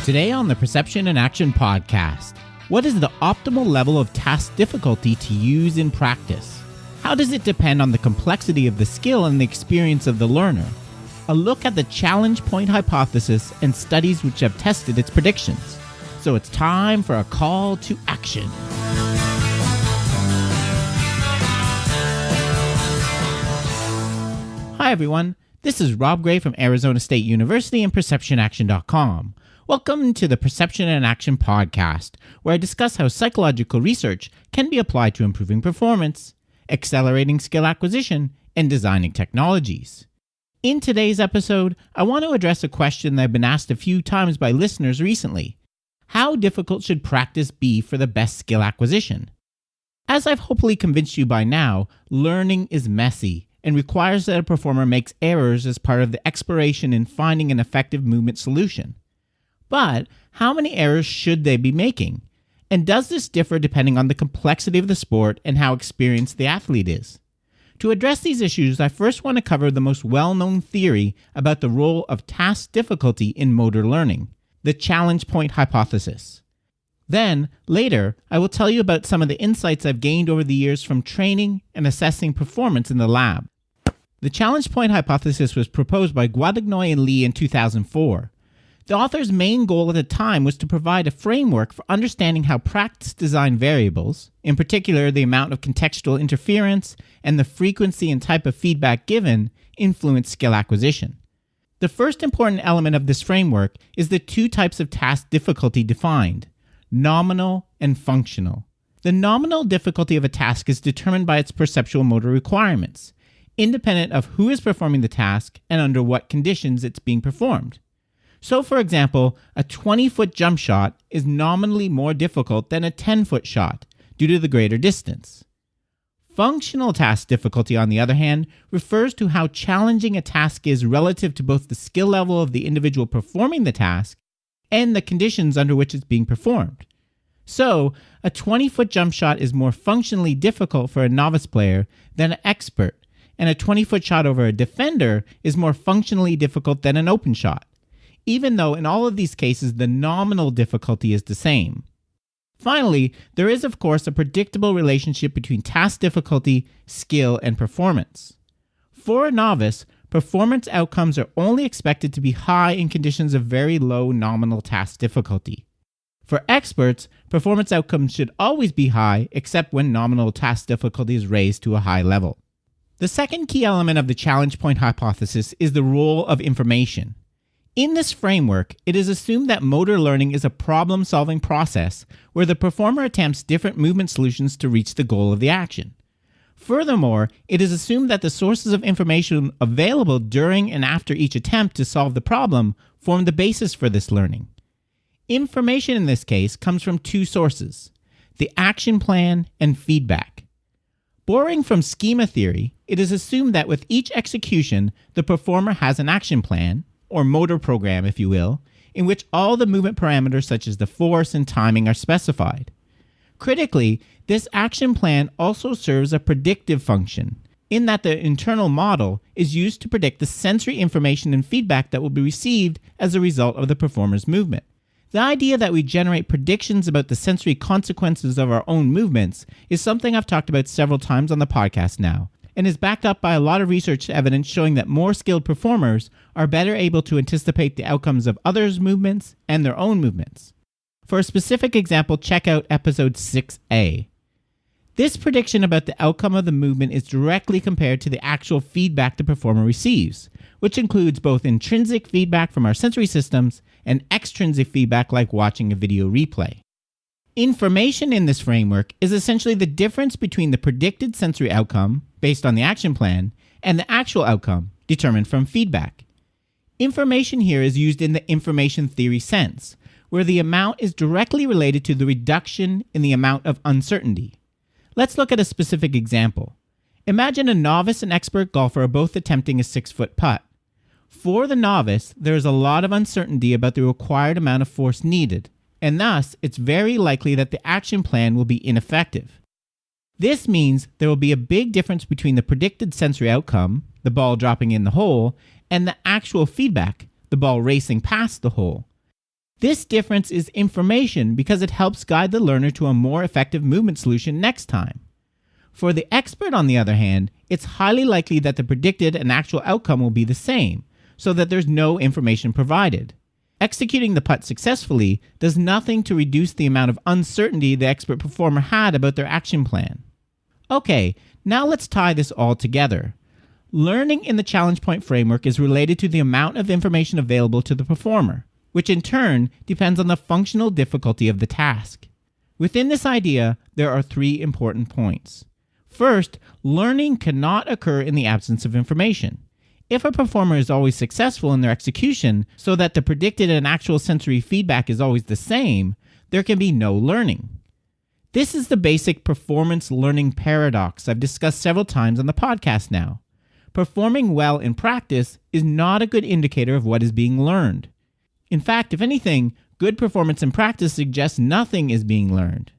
Today on the Perception and Action podcast, what is the optimal level of task difficulty to use in practice? How does it depend on the complexity of the skill and the experience of the learner? A look at the challenge point hypothesis and studies which have tested its predictions. So it's time for a call to action. Hi everyone, this is Rob Gray from Arizona State University and PerceptionAction.com. Welcome to the Perception and Action podcast, where I discuss how psychological research can be applied to improving performance, accelerating skill acquisition, and designing technologies. In today's episode, I want to address a question that I've been asked a few times by listeners recently. How difficult should practice be for the best skill acquisition? As I've hopefully convinced you by now, learning is messy and requires that a performer makes errors as part of the exploration in finding an effective movement solution. But how many errors should they be making? And does this differ depending on the complexity of the sport and how experienced the athlete is? To address these issues, I first want to cover the most well-known theory about the role of task difficulty in motor learning, the challenge point hypothesis. Then, later, I will tell you about some of the insights I've gained over the years from training and assessing performance in the lab. The challenge point hypothesis was proposed by Guadagnoy and Lee in 2004. The author's main goal at the time was to provide a framework for understanding how practice design variables, in particular the amount of contextual interference and the frequency and type of feedback given, influence skill acquisition. The first important element of this framework is the two types of task difficulty defined, nominal and functional. The nominal difficulty of a task is determined by its perceptual motor requirements, independent of who is performing the task and under what conditions it's being performed. So, for example, a 20-foot jump shot is nominally more difficult than a 10-foot shot due to the greater distance. Functional task difficulty, on the other hand, refers to how challenging a task is relative to both the skill level of the individual performing the task and the conditions under which it's being performed. So, a 20-foot jump shot is more functionally difficult for a novice player than an expert, and a 20-foot shot over a defender is more functionally difficult than an open shot, even though in all of these cases the nominal difficulty is the same. Finally, there is of course a predictable relationship between task difficulty, skill, and performance. For a novice, performance outcomes are only expected to be high in conditions of very low nominal task difficulty. For experts, performance outcomes should always be high except when nominal task difficulty is raised to a high level. The second key element of the challenge point hypothesis is the role of information. In this framework, it is assumed that motor learning is a problem-solving process where the performer attempts different movement solutions to reach the goal of the action. Furthermore, it is assumed that the sources of information available during and after each attempt to solve the problem form the basis for this learning. Information in this case comes from two sources, the action plan and feedback. Borrowing from schema theory, it is assumed that with each execution, the performer has an action plan, or motor program, if you will, in which all the movement parameters such as the force and timing are specified. Critically, this action plan also serves a predictive function, in that the internal model is used to predict the sensory information and feedback that will be received as a result of the performer's movement. The idea that we generate predictions about the sensory consequences of our own movements is something I've talked about several times on the podcast now, and is backed up by a lot of research evidence showing that more skilled performers are better able to anticipate the outcomes of others' movements and their own movements. For a specific example, check out episode 6a. This prediction about the outcome of the movement is directly compared to the actual feedback the performer receives, which includes both intrinsic feedback from our sensory systems and extrinsic feedback like watching a video replay. Information in this framework is essentially the difference between the predicted sensory outcome, based on the action plan, and the actual outcome, determined from feedback. Information here is used in the information theory sense, where the amount is directly related to the reduction in the amount of uncertainty. Let's look at a specific example. Imagine a novice and expert golfer are both attempting a 6-foot putt. For the novice, there is a lot of uncertainty about the required amount of force needed, and thus it's very likely that the action plan will be ineffective. This means there will be a big difference between the predicted sensory outcome, the ball dropping in the hole, and the actual feedback, the ball racing past the hole. This difference is information because it helps guide the learner to a more effective movement solution next time. For the expert, on the other hand, it's highly likely that the predicted and actual outcome will be the same, so that there's no information provided. Executing the putt successfully does nothing to reduce the amount of uncertainty the expert performer had about their action plan. Okay, now let's tie this all together. Learning in the challenge point framework is related to the amount of information available to the performer, which in turn depends on the functional difficulty of the task. Within this idea, there are 3 important points. First, learning cannot occur in the absence of information. If a performer is always successful in their execution so that the predicted and actual sensory feedback is always the same, there can be no learning. This is the basic performance learning paradox I've discussed several times on the podcast now. Performing well in practice is not a good indicator of what is being learned. In fact, if anything, good performance in practice suggests nothing is being learned.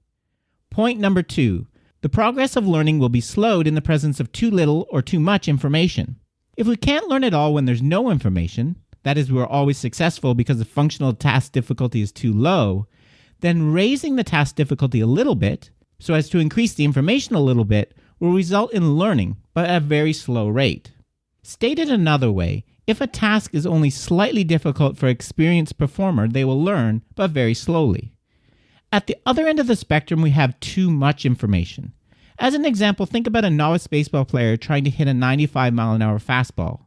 Point number 2. The progress of learning will be slowed in the presence of too little or too much information. If we can't learn at all when there's no information, that is, we're always successful because the functional task difficulty is too low, then raising the task difficulty a little bit, so as to increase the information a little bit, will result in learning, but at a very slow rate. Stated another way, if a task is only slightly difficult for an experienced performer, they will learn, but very slowly. At the other end of the spectrum, we have too much information. As an example, think about a novice baseball player trying to hit a 95-mile-an-hour fastball.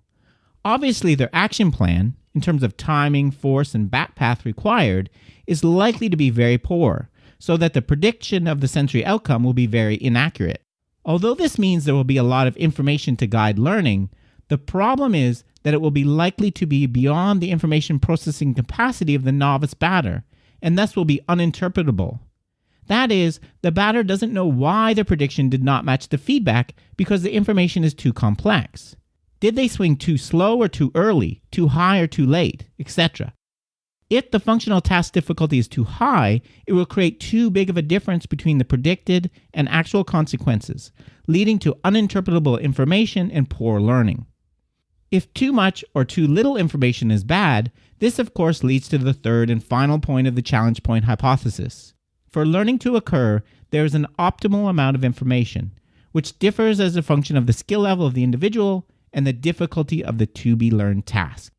Obviously, their action plan, in terms of timing, force, and bat path required, is likely to be very poor, so that the prediction of the sensory outcome will be very inaccurate. Although this means there will be a lot of information to guide learning, the problem is that it will be likely to be beyond the information processing capacity of the novice batter, and thus will be uninterpretable. That is, the batter doesn't know why their prediction did not match the feedback because the information is too complex. Did they swing too slow or too early, too high or too late, etc.? If the functional task difficulty is too high, it will create too big of a difference between the predicted and actual consequences, leading to uninterpretable information and poor learning. If too much or too little information is bad, this of course leads to the third and final point of the challenge point hypothesis. For learning to occur, there is an optimal amount of information, which differs as a function of the skill level of the individual and the difficulty of the to-be-learned task.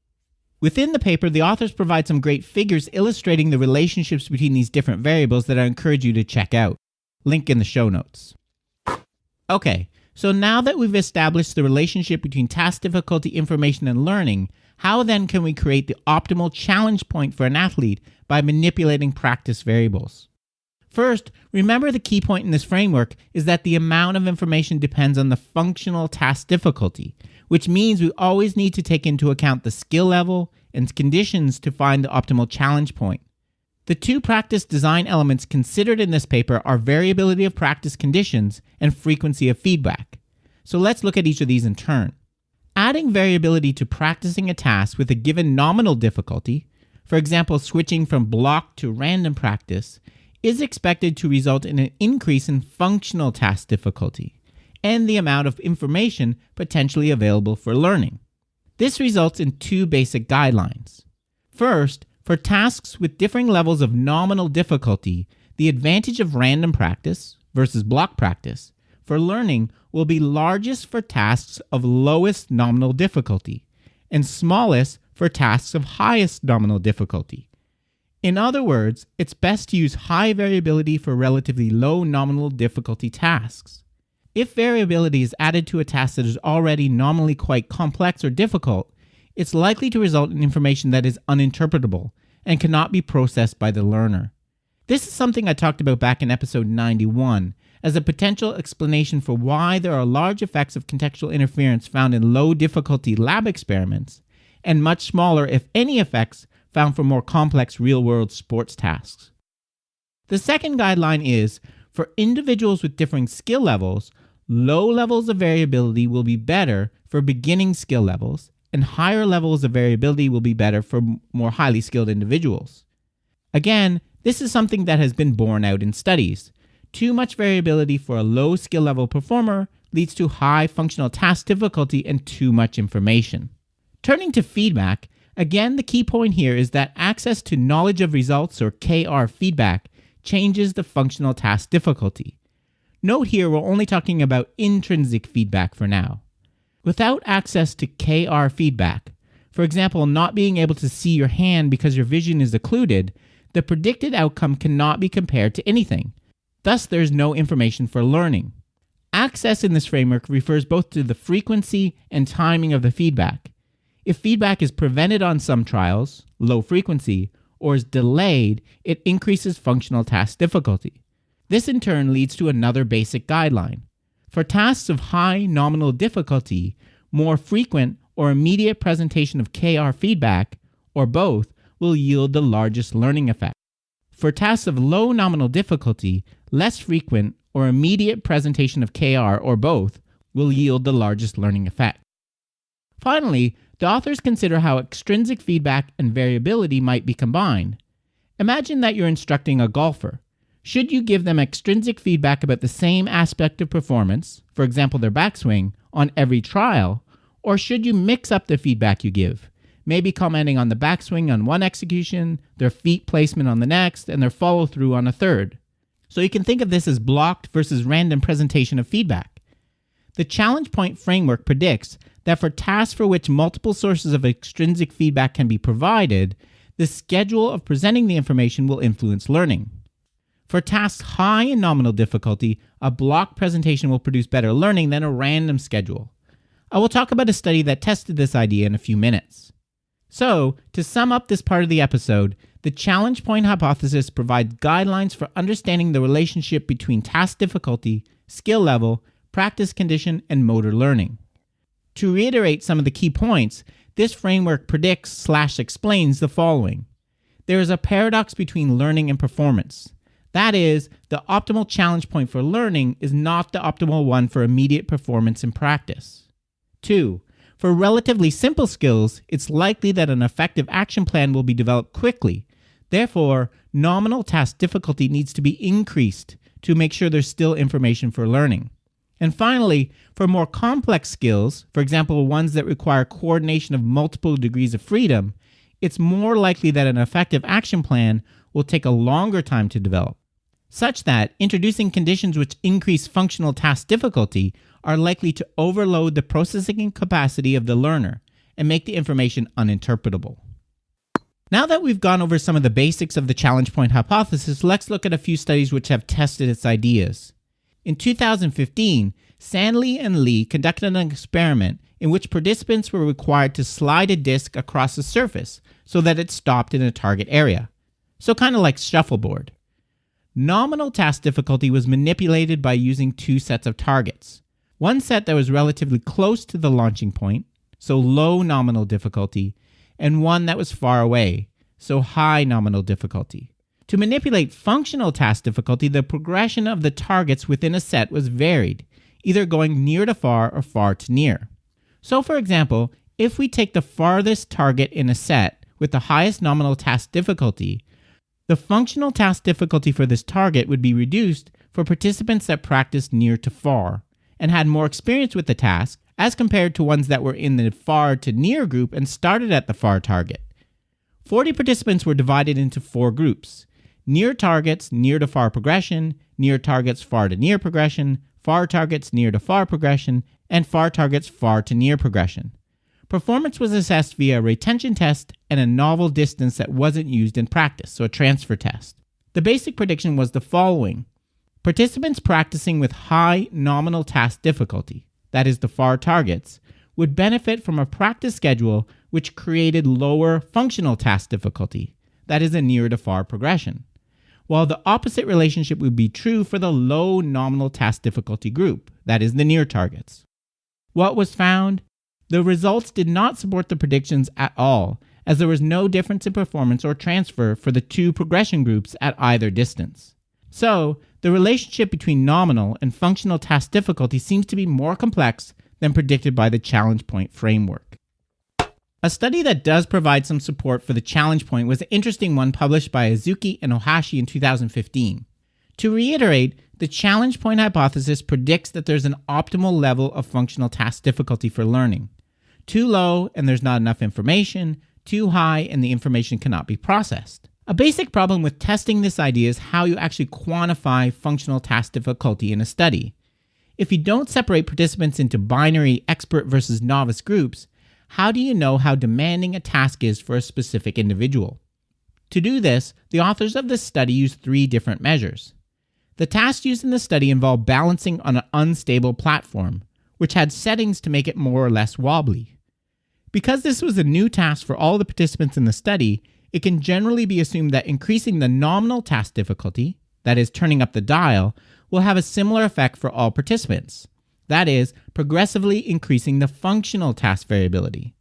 Within the paper, the authors provide some great figures illustrating the relationships between these different variables that I encourage you to check out. Link in the show notes. Okay, so now that we've established the relationship between task difficulty, information, and learning, how then can we create the optimal challenge point for an athlete by manipulating practice variables? First, remember the key point in this framework is that the amount of information depends on the functional task difficulty, which means we always need to take into account the skill level and conditions to find the optimal challenge point. The 2 practice design elements considered in this paper are variability of practice conditions and frequency of feedback. So let's look at each of these in turn. Adding variability to practicing a task with a given nominal difficulty, for example switching from block to random practice, is expected to result in an increase in functional task difficulty and the amount of information potentially available for learning. This results in 2 basic guidelines. First, for tasks with differing levels of nominal difficulty, the advantage of random practice versus block practice for learning will be largest for tasks of lowest nominal difficulty and smallest for tasks of highest nominal difficulty. In other words, it's best to use high variability for relatively low nominal difficulty tasks. If variability is added to a task that is already nominally quite complex or difficult, it's likely to result in information that is uninterpretable and cannot be processed by the learner. This is something I talked about back in episode 91 as a potential explanation for why there are large effects of contextual interference found in low difficulty lab experiments and much smaller, if any, effects found for more complex real-world sports tasks. The second guideline is, for individuals with differing skill levels, low levels of variability will be better for beginning skill levels, and higher levels of variability will be better for more highly skilled individuals. Again, this is something that has been borne out in studies. Too much variability for a low skill level performer leads to high functional task difficulty and too much information. Turning to feedback, Again, the key point here is that access to knowledge of results, or KR feedback, changes the functional task difficulty. Note here we're only talking about intrinsic feedback for now. Without access to KR feedback, for example, not being able to see your hand because your vision is occluded, the predicted outcome cannot be compared to anything. Thus, there's no information for learning. Access in this framework refers both to the frequency and timing of the feedback. If feedback is prevented on some trials, low frequency, or is delayed, it increases functional task difficulty. This in turn leads to another basic guideline. For tasks of high nominal difficulty, more frequent or immediate presentation of KR feedback, or both, will yield the largest learning effect. For tasks of low nominal difficulty, less frequent or immediate presentation of KR, or both, will yield the largest learning effect. Finally, the authors consider how extrinsic feedback and variability might be combined. Imagine that you're instructing a golfer. Should you give them extrinsic feedback about the same aspect of performance, for example their backswing, on every trial, or should you mix up the feedback you give, maybe commenting on the backswing on one execution, their feet placement on the next, and their follow-through on a third? So you can think of this as blocked versus random presentation of feedback. The challenge point framework predicts that for tasks for which multiple sources of extrinsic feedback can be provided, the schedule of presenting the information will influence learning. For tasks high in nominal difficulty, a block presentation will produce better learning than a random schedule. I will talk about a study that tested this idea in a few minutes. So, to sum up this part of the episode, the challenge point hypothesis provides guidelines for understanding the relationship between task difficulty, skill level, practice condition, and motor learning. To reiterate some of the key points, this framework predicts/explains the following. There is a paradox between learning and performance. That is, the optimal challenge point for learning is not the optimal one for immediate performance in practice. 2. For relatively simple skills, it's likely that an effective action plan will be developed quickly. Therefore, nominal task difficulty needs to be increased to make sure there's still information for learning. And finally, for more complex skills, for example, ones that require coordination of multiple degrees of freedom, it's more likely that an effective action plan will take a longer time to develop, such that introducing conditions which increase functional task difficulty are likely to overload the processing capacity of the learner and make the information uninterpretable. Now that we've gone over some of the basics of the challenge point hypothesis, let's look at a few studies which have tested its ideas. In 2015, Sandley and Lee conducted an experiment in which participants were required to slide a disc across a surface so that it stopped in a target area. So kind of like shuffleboard. Nominal task difficulty was manipulated by using two sets of targets. One set that was relatively close to the launching point, so low nominal difficulty, and one that was far away, so high nominal difficulty. To manipulate functional task difficulty, the progression of the targets within a set was varied, either going near to far or far to near. So for example, if we take the farthest target in a set with the highest nominal task difficulty, the functional task difficulty for this target would be reduced for participants that practiced near to far and had more experience with the task as compared to ones that were in the far to near group and started at the far target. 40 participants were divided into 4 groups: near targets, near to far progression, near targets, far to near progression, far targets, near to far progression, and far targets, far to near progression. Performance was assessed via a retention test and a novel distance that wasn't used in practice, so a transfer test. The basic prediction was the following. Participants practicing with high nominal task difficulty, that is the far targets, would benefit from a practice schedule which created lower functional task difficulty, that is a near to far progression, while the opposite relationship would be true for the low nominal task difficulty group, that is the near targets. What was found? The results did not support the predictions at all, as there was no difference in performance or transfer for the two progression groups at either distance. So, the relationship between nominal and functional task difficulty seems to be more complex than predicted by the challenge point framework. A study that does provide some support for the challenge point was an interesting one published by Azuki and Ohashi in 2015. To reiterate, the challenge point hypothesis predicts that there's an optimal level of functional task difficulty for learning. Too low and there's not enough information, too high, and the information cannot be processed. A basic problem with testing this idea is how you actually quantify functional task difficulty in a study. If you don't separate participants into binary expert versus novice groups, how do you know how demanding a task is for a specific individual? To do this, the authors of this study used 3 different measures. The tasks used in the study involved balancing on an unstable platform, which had settings to make it more or less wobbly. Because this was a new task for all the participants in the study, it can generally be assumed that increasing the nominal task difficulty, that is, turning up the dial, will have a similar effect for all participants, that is, progressively increasing the functional task variability.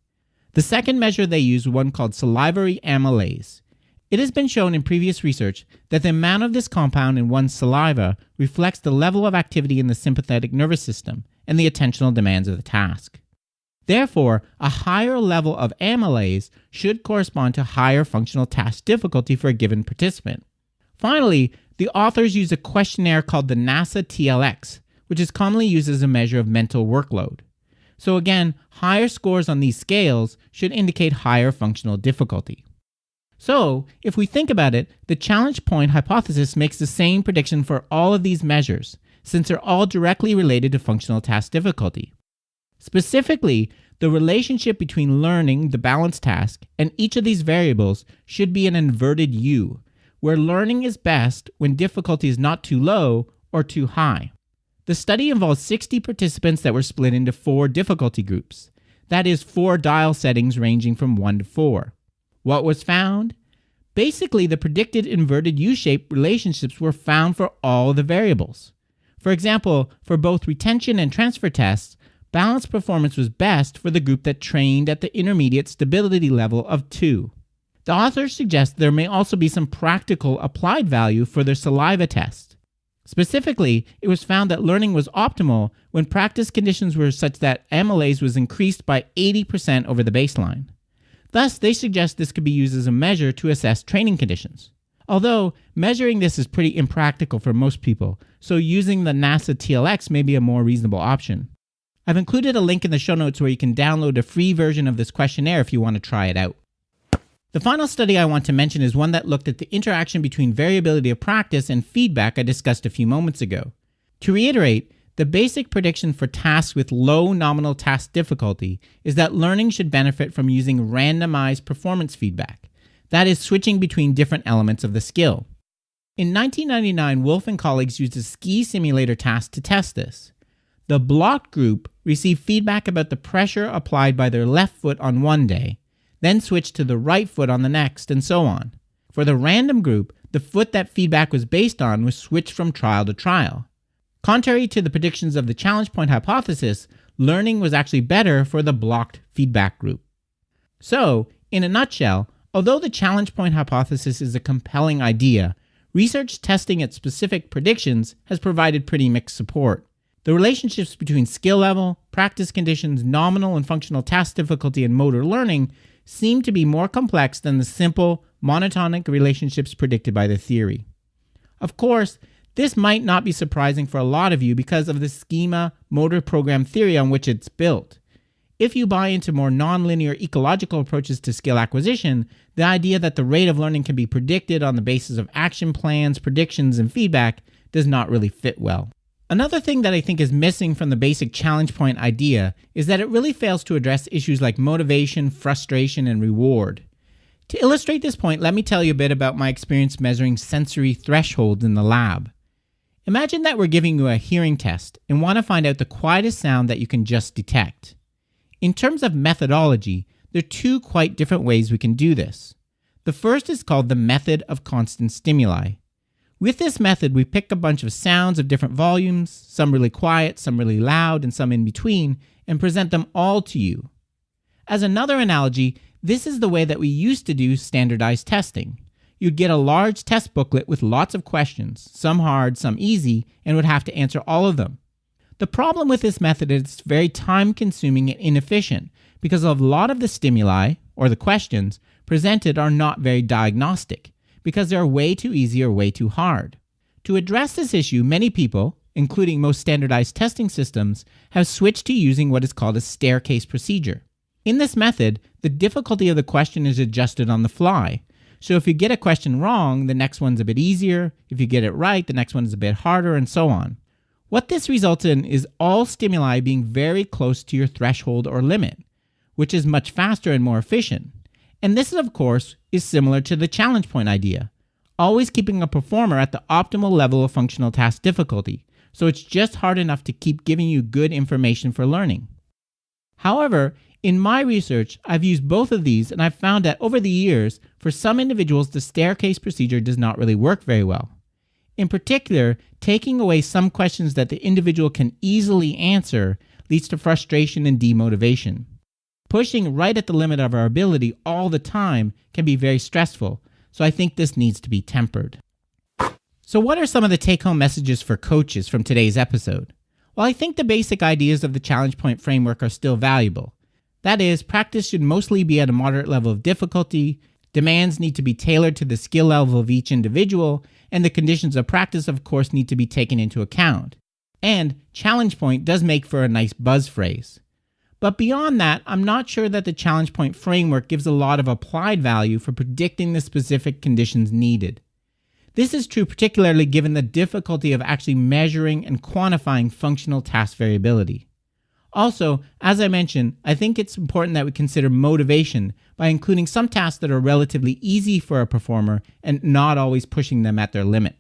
The second measure they used was one called Saliva Amylase. It has been shown in previous research that the amount of this compound in one's saliva reflects the level of activity in the sympathetic nervous system and the attentional demands of the task. Therefore, a higher level of amylase should correspond to higher functional task difficulty for a given participant. Finally, the authors use a questionnaire called the NASA TLX, which is commonly used as a measure of mental workload. So again, higher scores on these scales should indicate higher functional difficulty. So, if we think about it, the challenge point hypothesis makes the same prediction for all of these measures, since they're all directly related to functional task difficulty. Specifically, the relationship between learning, the balanced task, and each of these variables should be an inverted U, where learning is best when difficulty is not too low or too high. The study involved 60 participants that were split into 4 difficulty groups, that is 4 dial settings ranging from 1 to 4. What was found? Basically, the predicted inverted U-shaped relationships were found for all the variables. For example, for both retention and transfer tests, balanced performance was best for the group that trained at the intermediate stability level of 2. The authors suggest there may also be some practical applied value for their saliva test. Specifically, it was found that learning was optimal when practice conditions were such that amylase was increased by 80% over the baseline. Thus, they suggest this could be used as a measure to assess training conditions. Although, measuring this is pretty impractical for most people, so using the NASA TLX may be a more reasonable option. I've included a link in the show notes where you can download a free version of this questionnaire if you want to try it out. The final study I want to mention is one that looked at the interaction between variability of practice and feedback I discussed a few moments ago. To reiterate, the basic prediction for tasks with low nominal task difficulty is that learning should benefit from using randomized performance feedback, that is, switching between different elements of the skill. In 1999, Wolf and colleagues used a ski simulator task to test this. The blocked group received feedback about the pressure applied by their left foot on one day, then switched to the right foot on the next, and so on. For the random group, the foot that feedback was based on was switched from trial to trial. Contrary to the predictions of the challenge point hypothesis, learning was actually better for the blocked feedback group. So, in a nutshell, although the challenge point hypothesis is a compelling idea, research testing its specific predictions has provided pretty mixed support. The relationships between skill level, practice conditions, nominal and functional task difficulty, and motor learning seem to be more complex than the simple, monotonic relationships predicted by the theory. Of course, this might not be surprising for a lot of you because of the schema motor program theory on which it's built. If you buy into more nonlinear ecological approaches to skill acquisition, the idea that the rate of learning can be predicted on the basis of action plans, predictions, and feedback does not really fit well. Another thing that I think is missing from the basic challenge point idea is that it really fails to address issues like motivation, frustration, and reward. To illustrate this point, let me tell you a bit about my experience measuring sensory thresholds in the lab. Imagine that we're giving you a hearing test and want to find out the quietest sound that you can just detect. In terms of methodology, there are 2 quite different ways we can do this. The first is called the method of constant stimuli. With this method, we pick a bunch of sounds of different volumes, some really quiet, some really loud, and some in between, and present them all to you. As another analogy, this is the way that we used to do standardized testing. You'd get a large test booklet with lots of questions, some hard, some easy, and would have to answer all of them. The problem with this method is it's very time-consuming and inefficient because a lot of the stimuli, or the questions, presented are not very diagnostic, because they're way too easy or way too hard. To address this issue, many people, including most standardized testing systems, have switched to using what is called a staircase procedure. In this method, the difficulty of the question is adjusted on the fly. So if you get a question wrong, the next one's a bit easier. If you get it right, the next one is a bit harder, and so on. What this results in is all stimuli being very close to your threshold or limit, which is much faster and more efficient. And this, of course, is similar to the challenge point idea, always keeping a performer at the optimal level of functional task difficulty, so it's just hard enough to keep giving you good information for learning. However, in my research, I've used both of these, and I've found that over the years, for some individuals, the staircase procedure does not really work very well. In particular, taking away some questions that the individual can easily answer leads to frustration and demotivation. Pushing right at the limit of our ability all the time can be very stressful, so I think this needs to be tempered. So what are some of the take-home messages for coaches from today's episode? Well, I think the basic ideas of the challenge point framework are still valuable. That is, practice should mostly be at a moderate level of difficulty, demands need to be tailored to the skill level of each individual, and the conditions of practice, of course, need to be taken into account. And challenge point does make for a nice buzz phrase. But beyond that, I'm not sure that the challenge point framework gives a lot of applied value for predicting the specific conditions needed. This is true particularly given the difficulty of actually measuring and quantifying functional task variability. Also, as I mentioned, I think it's important that we consider motivation by including some tasks that are relatively easy for a performer and not always pushing them at their limit.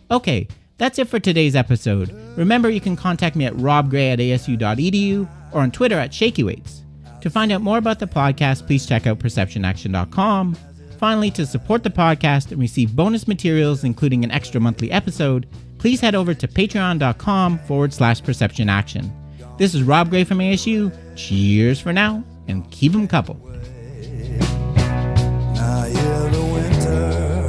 Okay, that's it for today's episode. Remember, you can contact me at robgray@asu.edu or on Twitter at ShakyWeights. To find out more about the podcast, please check out perceptionaction.com. Finally, to support the podcast and receive bonus materials, including an extra monthly episode, please head over to patreon.com/perceptionaction. This is Rob Gray from ASU. Cheers for now, and keep 'em coupled. Now hear the winter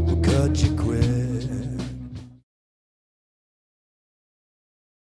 will cut you quick.